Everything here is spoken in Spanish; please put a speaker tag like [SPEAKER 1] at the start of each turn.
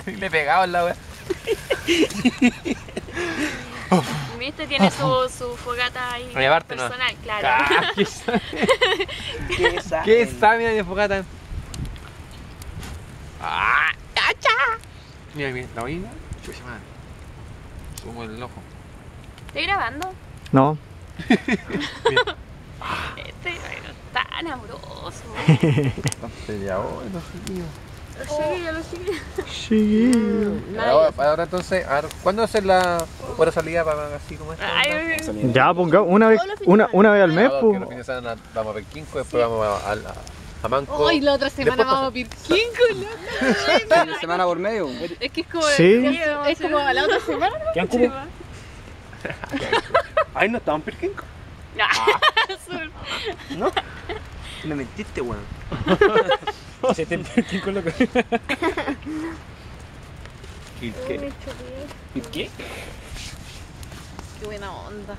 [SPEAKER 1] Le he pegado en la wea.
[SPEAKER 2] Viste, tiene su fogata ahí
[SPEAKER 1] Oye, aparte, no.
[SPEAKER 2] personal, claro.
[SPEAKER 1] ¿Qué sabe de fogata? Mira, mira, la oína. Chucha madre. Sumo el ojo.
[SPEAKER 2] ¿Estoy grabando?
[SPEAKER 3] No.
[SPEAKER 2] Este no es tan amoroso.
[SPEAKER 1] Están peleados los chiquillos.
[SPEAKER 2] Lo sigue.
[SPEAKER 3] Sí.
[SPEAKER 1] Ahora entonces, a ver, ¿cuándo hacer la hora salida para así como esta?
[SPEAKER 3] Ya, pongamos una vez al mes,
[SPEAKER 1] Que
[SPEAKER 3] pues.
[SPEAKER 1] los fines de semana vamos a Perquinco, después vamos a Manco.
[SPEAKER 4] Hoy la otra semana
[SPEAKER 1] Después
[SPEAKER 4] vamos a Pirquinco, loco.
[SPEAKER 5] Una semana por medio.
[SPEAKER 4] Es que es como,
[SPEAKER 3] Sí.
[SPEAKER 4] es como la otra semana.
[SPEAKER 3] ¿Qué como?
[SPEAKER 5] Ahí no estamos en Pirquinco. ¿No? Me mentiste, weón.
[SPEAKER 3] Si te metí con lo que.
[SPEAKER 5] ¿Y qué? ¿Y qué?
[SPEAKER 4] Qué buena onda.